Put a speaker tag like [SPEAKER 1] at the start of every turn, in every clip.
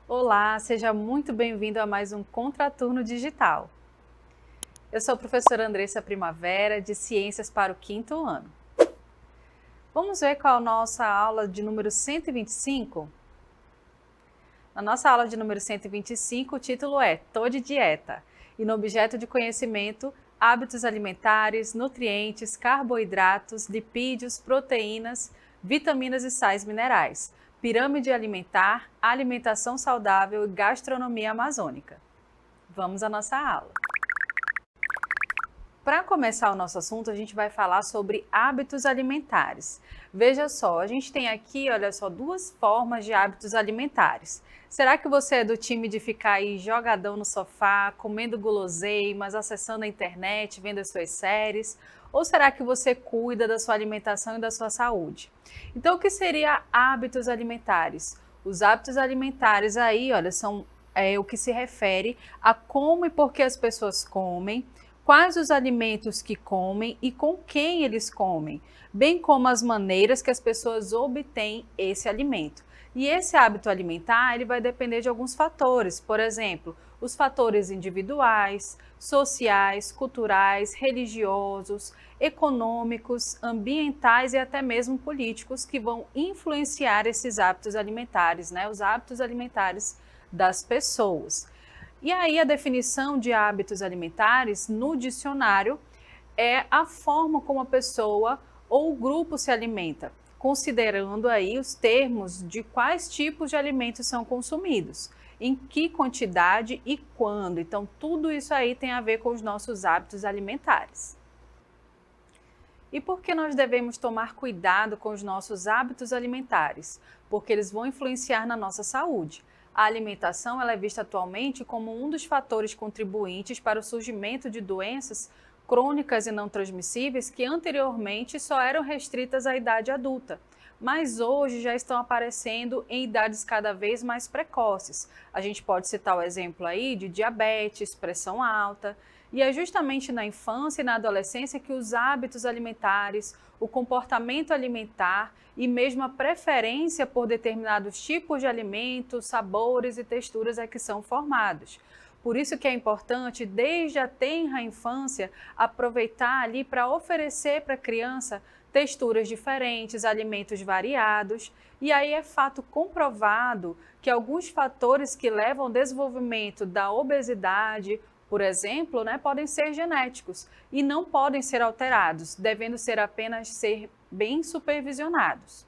[SPEAKER 1] Olá, seja muito bem-vindo a mais um Contraturno Digital. Eu sou a professora Andressa Primavera, de Ciências para o 5º ano. Vamos ver qual é a nossa aula de número 125? Na nossa aula de número 125, o título é Tô de Dieta, e no objeto de conhecimento, hábitos alimentares, nutrientes, carboidratos, lipídios, proteínas, vitaminas e sais minerais, pirâmide alimentar, alimentação saudável e gastronomia amazônica. Vamos à nossa aula. Para começar o nosso assunto, a gente vai falar sobre hábitos alimentares. Veja só, a gente tem aqui, olha só, duas formas de hábitos alimentares. Será que você é do time de ficar aí jogadão no sofá, comendo guloseimas, acessando a internet, vendo as suas séries? Ou será que você cuida da sua alimentação e da sua saúde? Então, o que seria hábitos alimentares? Os hábitos alimentares aí, olha, são o que se refere a como e por que as pessoas comem, quais os alimentos que comem e com quem eles comem, bem como as maneiras que as pessoas obtêm esse alimento. E esse hábito alimentar, ele vai depender de alguns fatores, por exemplo, os fatores individuais, sociais, culturais, religiosos, econômicos, ambientais e até mesmo políticos que vão influenciar esses hábitos alimentares, né? Os hábitos alimentares das pessoas. E aí a definição de hábitos alimentares no dicionário é a forma como a pessoa ou o grupo se alimenta, considerando aí os termos de quais tipos de alimentos são consumidos, em que quantidade e quando. Então tudo isso aí tem a ver com os nossos hábitos alimentares. E por que nós devemos tomar cuidado com os nossos hábitos alimentares? Porque eles vão influenciar na nossa saúde. A alimentação ela é vista atualmente como um dos fatores contribuintes para o surgimento de doenças crônicas e não transmissíveis que anteriormente só eram restritas à idade adulta, mas hoje já estão aparecendo em idades cada vez mais precoces. A gente pode citar o exemplo aí de diabetes, pressão alta, e é justamente na infância e na adolescência que os hábitos alimentares, o comportamento alimentar e mesmo a preferência por determinados tipos de alimentos, sabores e texturas é que são formados. Por isso que é importante, desde a tenra infância, aproveitar ali para oferecer para a criança texturas diferentes, alimentos variados. E aí é fato comprovado que alguns fatores que levam ao desenvolvimento da obesidade, por exemplo, né, podem ser genéticos e não podem ser alterados, devendo ser apenas ser bem supervisionados.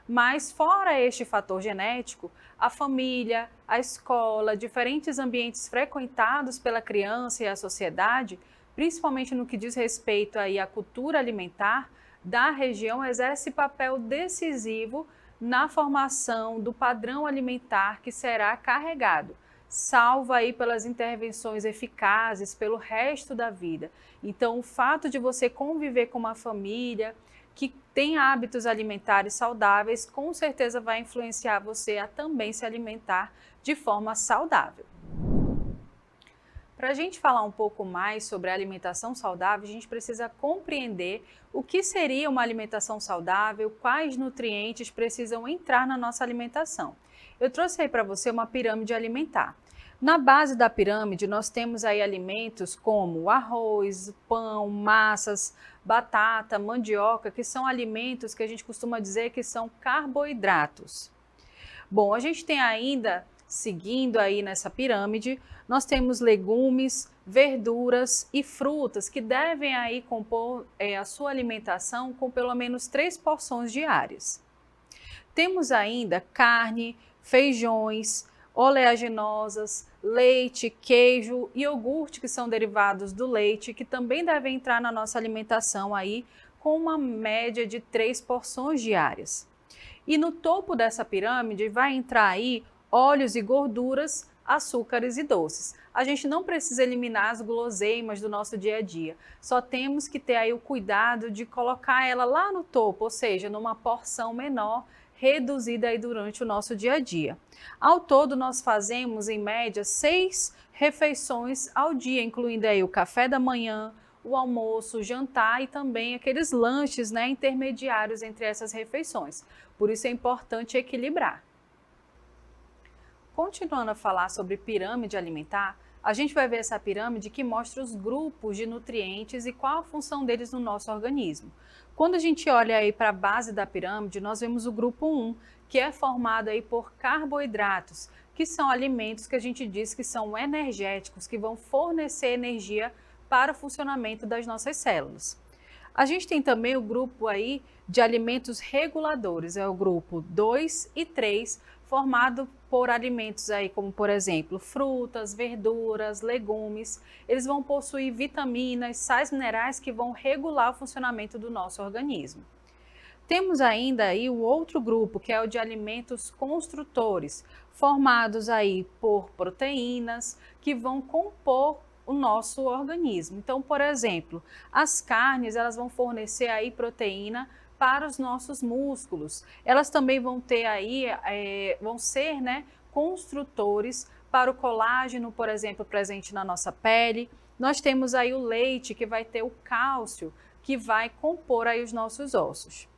[SPEAKER 1] Mas fora este fator genético, a família, a escola, diferentes ambientes frequentados pela criança e a sociedade, principalmente no que diz respeito aí à cultura alimentar da região, exerce papel decisivo na formação do padrão alimentar que será carregado, salvo aí pelas intervenções eficazes pelo resto da vida. Então, o fato de você conviver com uma família que tem hábitos alimentares saudáveis, com certeza vai influenciar você a também se alimentar de forma saudável. Para a gente falar um pouco mais sobre a alimentação saudável, a gente precisa compreender o que seria uma alimentação saudável, quais nutrientes precisam entrar na nossa alimentação. Eu trouxe aí para você uma pirâmide alimentar. Na base da pirâmide, nós temos aí alimentos como arroz, pão, massas, batata, mandioca, que são alimentos que a gente costuma dizer que são carboidratos. Bom, a gente tem ainda, seguindo aí nessa pirâmide, nós temos legumes, verduras e frutas que devem aí compor a sua alimentação com pelo menos 3 porções diárias. Temos ainda carne, feijões, oleaginosas, leite, queijo e iogurte, que são derivados do leite, que também devem entrar na nossa alimentação aí com uma média de 3 porções diárias. E no topo dessa pirâmide vai entrar aí óleos e gorduras, açúcares e doces. A gente não precisa eliminar as guloseimas do nosso dia a dia, só temos que ter aí o cuidado de colocar ela lá no topo, ou seja, numa porção menor, reduzida aí durante o nosso dia a dia. Ao todo, nós fazemos, em média, 6 refeições ao dia, incluindo aí o café da manhã, o almoço, o jantar e também aqueles lanches, né, intermediários entre essas refeições. Por isso é importante equilibrar. Continuando a falar sobre pirâmide alimentar, a gente vai ver essa pirâmide que mostra os grupos de nutrientes e qual a função deles no nosso organismo. Quando a gente olha aí para a base da pirâmide, nós vemos o grupo 1, que é formado aí por carboidratos, que são alimentos que a gente diz que são energéticos, que vão fornecer energia para o funcionamento das nossas células. A gente tem também o grupo aí de alimentos reguladores, é o grupo 2 e 3, formado por alimentos aí como, por exemplo, frutas, verduras, legumes. Eles vão possuir vitaminas, sais minerais que vão regular o funcionamento do nosso organismo. Temos ainda aí o outro grupo, que é o de alimentos construtores, formados aí por proteínas que vão compor o nosso organismo. Então, por exemplo, as carnes, elas vão fornecer aí proteína para os nossos músculos. Elas também vão ter aí, vão ser, né, construtores para o colágeno, por exemplo, presente na nossa pele. Nós temos aí o leite, que vai ter o cálcio, que vai compor aí os nossos ossos.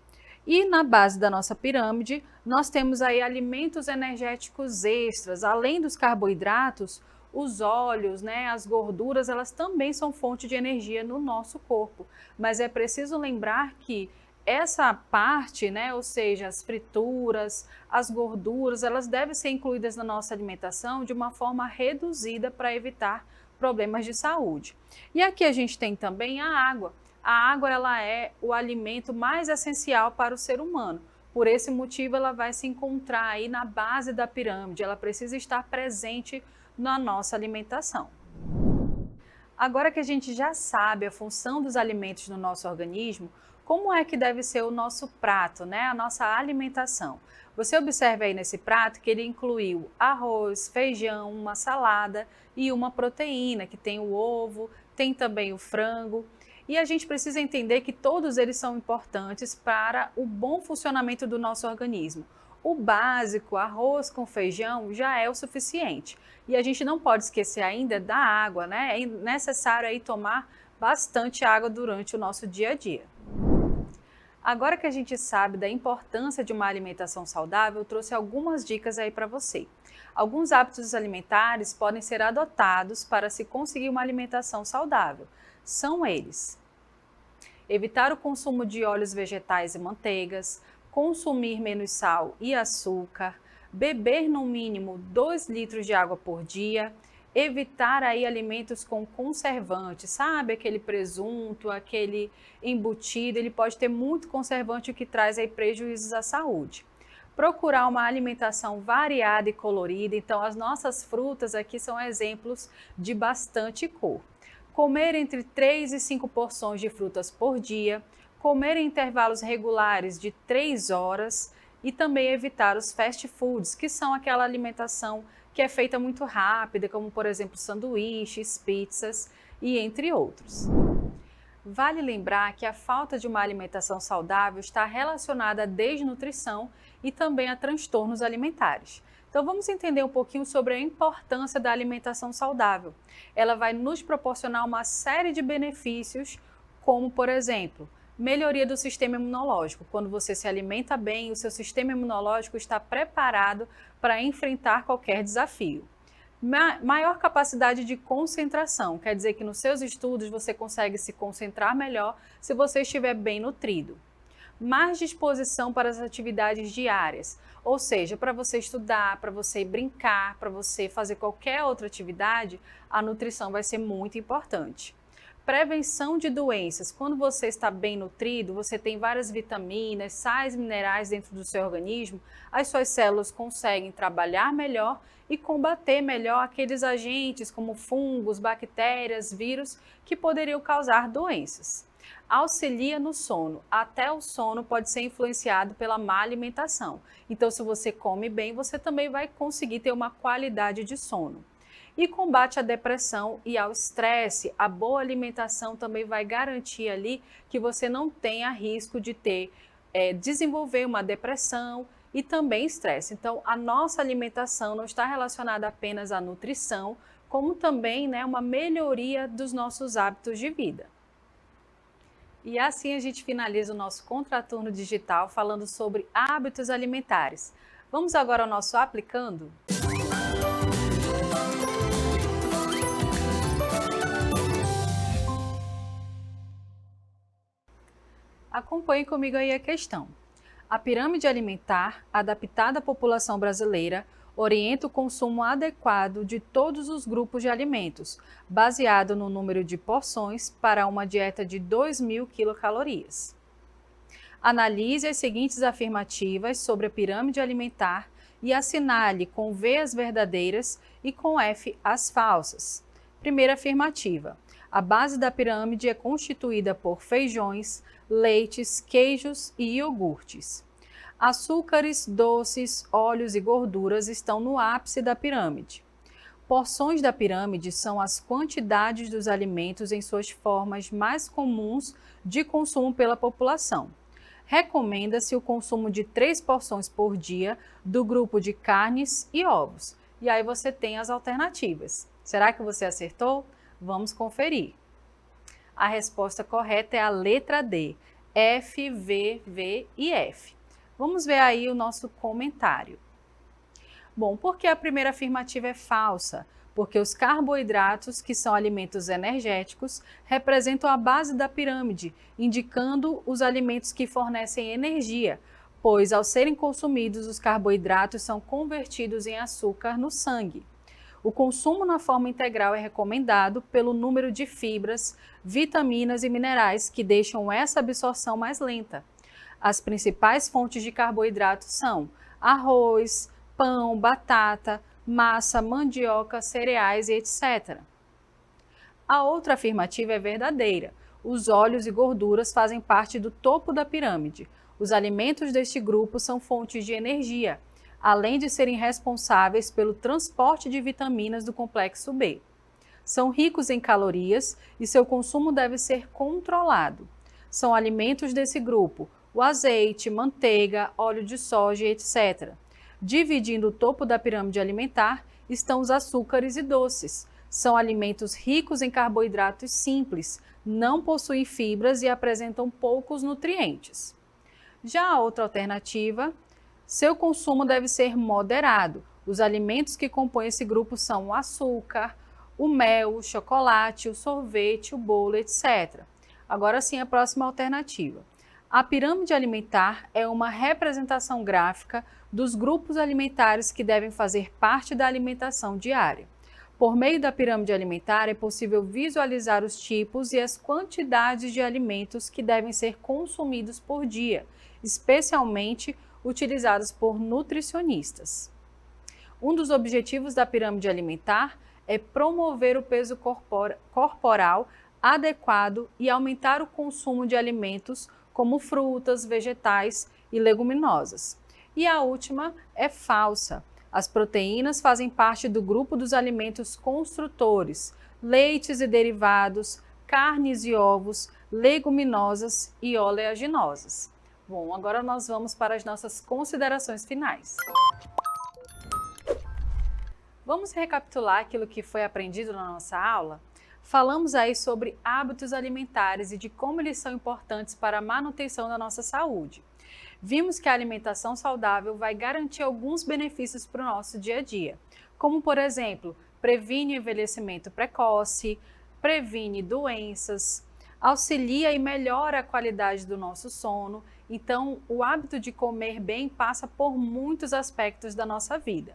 [SPEAKER 1] E na base da nossa pirâmide, nós temos aí alimentos energéticos extras, além dos carboidratos, os óleos, né, as gorduras, elas também são fonte de energia no nosso corpo. Mas é preciso lembrar que essa parte, né, ou seja, as frituras, as gorduras, elas devem ser incluídas na nossa alimentação de uma forma reduzida para evitar problemas de saúde. E aqui a gente tem também a água. A água, ela é o alimento mais essencial para o ser humano. Por esse motivo, ela vai se encontrar aí na base da pirâmide, ela precisa estar presente na nossa alimentação. Agora que a gente já sabe a função dos alimentos no nosso organismo, como é que deve ser o nosso prato, né? A nossa alimentação? Você observa aí nesse prato que ele incluiu arroz, feijão, uma salada e uma proteína, que tem o ovo, tem também o frango. E a gente precisa entender que todos eles são importantes para o bom funcionamento do nosso organismo. O básico, arroz com feijão, já é o suficiente. E a gente não pode esquecer ainda da água, né? É necessário aí tomar bastante água durante o nosso dia a dia. Agora que a gente sabe da importância de uma alimentação saudável, eu trouxe algumas dicas aí para você. Alguns hábitos alimentares podem ser adotados para se conseguir uma alimentação saudável. São eles: evitar o consumo de óleos vegetais e manteigas, consumir menos sal e açúcar, beber no mínimo 2 litros de água por dia, evitar aí alimentos com conservantes, sabe? Aquele presunto, aquele embutido, ele pode ter muito conservante, o que traz aí prejuízos à saúde. Procurar uma alimentação variada e colorida, então as nossas frutas aqui são exemplos de bastante cor. Comer entre 3 e 5 porções de frutas por dia, comer em intervalos regulares de 3 horas e também evitar os fast foods, que são aquela alimentação que é feita muito rápida, como por exemplo sanduíches, pizzas e entre outros. Vale lembrar que a falta de uma alimentação saudável está relacionada à desnutrição e também a transtornos alimentares. Então vamos entender um pouquinho sobre a importância da alimentação saudável. Ela vai nos proporcionar uma série de benefícios, como por exemplo, melhoria do sistema imunológico. Quando você se alimenta bem, o seu sistema imunológico está preparado para enfrentar qualquer desafio. Maior capacidade de concentração, quer dizer que nos seus estudos você consegue se concentrar melhor se você estiver bem nutrido. Mais disposição para as atividades diárias, ou seja, para você estudar, para você brincar, para você fazer qualquer outra atividade, a nutrição vai ser muito importante. Prevenção de doenças. Quando você está bem nutrido, você tem várias vitaminas, sais minerais dentro do seu organismo, as suas células conseguem trabalhar melhor e combater melhor aqueles agentes como fungos, bactérias, vírus que poderiam causar doenças. Auxilia no sono. Até o sono pode ser influenciado pela má alimentação. Então, se você come bem, você também vai conseguir ter uma qualidade de sono. E combate à depressão e ao estresse. A boa alimentação também vai garantir ali que você não tenha risco de desenvolver uma depressão e também estresse. Então, a nossa alimentação não está relacionada apenas à nutrição, como também, né, uma melhoria dos nossos hábitos de vida. E assim a gente finaliza o nosso Contraturno Digital falando sobre hábitos alimentares. Vamos agora ao nosso aplicando? Acompanhe comigo aí a questão. A pirâmide alimentar, adaptada à população brasileira, orienta o consumo adequado de todos os grupos de alimentos, baseado no número de porções para uma dieta de 2.000 quilocalorias. Analise as seguintes afirmativas sobre a pirâmide alimentar e assinale com V as verdadeiras e com F as falsas. Primeira afirmativa. A base da pirâmide é constituída por feijões, leites, queijos e iogurtes. Açúcares, doces, óleos e gorduras estão no ápice da pirâmide. Porções da pirâmide são as quantidades dos alimentos em suas formas mais comuns de consumo pela população. Recomenda-se o consumo de 3 porções por dia do grupo de carnes e ovos. E aí você tem as alternativas. Será que você acertou? Vamos conferir. A resposta correta é a letra D, F, V, V e F. Vamos ver aí o nosso comentário. Bom, por que a primeira afirmativa é falsa? Porque os carboidratos, que são alimentos energéticos, representam a base da pirâmide, indicando os alimentos que fornecem energia, pois ao serem consumidos, os carboidratos são convertidos em açúcar no sangue. O consumo na forma integral é recomendado pelo número de fibras, vitaminas e minerais que deixam essa absorção mais lenta. As principais fontes de carboidratos são arroz, pão, batata, massa, mandioca, cereais e etc. A outra afirmativa é verdadeira. Os óleos e gorduras fazem parte do topo da pirâmide. Os alimentos deste grupo são fontes de energia, além de serem responsáveis pelo transporte de vitaminas do complexo B. São ricos em calorias e seu consumo deve ser controlado. São alimentos desse grupo o azeite, manteiga, óleo de soja, etc. Dividindo o topo da pirâmide alimentar estão os açúcares e doces. São alimentos ricos em carboidratos simples, não possuem fibras e apresentam poucos nutrientes. Já a outra alternativa, seu consumo deve ser moderado. Os alimentos que compõem esse grupo são o açúcar, o mel, o chocolate, o sorvete, o bolo, etc. Agora sim, a próxima alternativa. A pirâmide alimentar é uma representação gráfica dos grupos alimentares que devem fazer parte da alimentação diária. Por meio da pirâmide alimentar é possível visualizar os tipos e as quantidades de alimentos que devem ser consumidos por dia, especialmente utilizados por nutricionistas. Um dos objetivos da pirâmide alimentar é promover o peso corporal adequado e aumentar o consumo de alimentos como frutas, vegetais e leguminosas. E a última é falsa. As proteínas fazem parte do grupo dos alimentos construtores, leites e derivados, carnes e ovos, leguminosas e oleaginosas. Bom, agora nós vamos para as nossas considerações finais. Vamos recapitular aquilo que foi aprendido na nossa aula? Falamos aí sobre hábitos alimentares e de como eles são importantes para a manutenção da nossa saúde. Vimos que a alimentação saudável vai garantir alguns benefícios para o nosso dia a dia, como, por exemplo, previne o envelhecimento precoce, previne doenças, auxilia e melhora a qualidade do nosso sono. Então, o hábito de comer bem passa por muitos aspectos da nossa vida.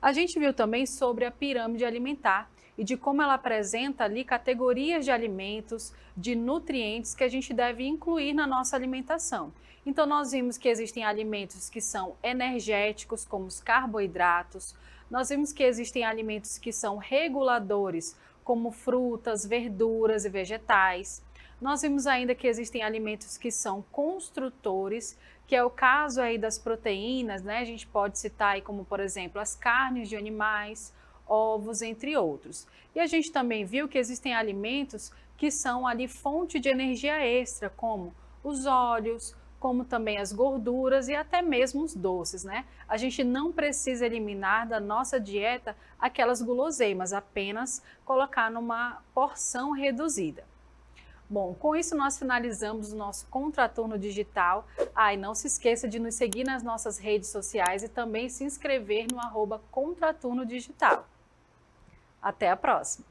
[SPEAKER 1] A gente viu também sobre a pirâmide alimentar e de como ela apresenta ali categorias de alimentos, de nutrientes que a gente deve incluir na nossa alimentação. Então, nós vimos que existem alimentos que são energéticos, como os carboidratos. Nós vimos que existem alimentos que são reguladores, como frutas, verduras e vegetais. Nós vimos ainda que existem alimentos que são construtores, que é o caso aí das proteínas, né? A gente pode citar aí como, por exemplo, as carnes de animais, ovos, entre outros. E a gente também viu que existem alimentos que são ali fonte de energia extra, como os óleos, como também as gorduras e até mesmo os doces, né? A gente não precisa eliminar da nossa dieta aquelas guloseimas, apenas colocar numa porção reduzida. Bom, com isso nós finalizamos o nosso Contraturno Digital. E não se esqueça de nos seguir nas nossas redes sociais e também se inscrever no @Contraturno Digital. Até a próxima!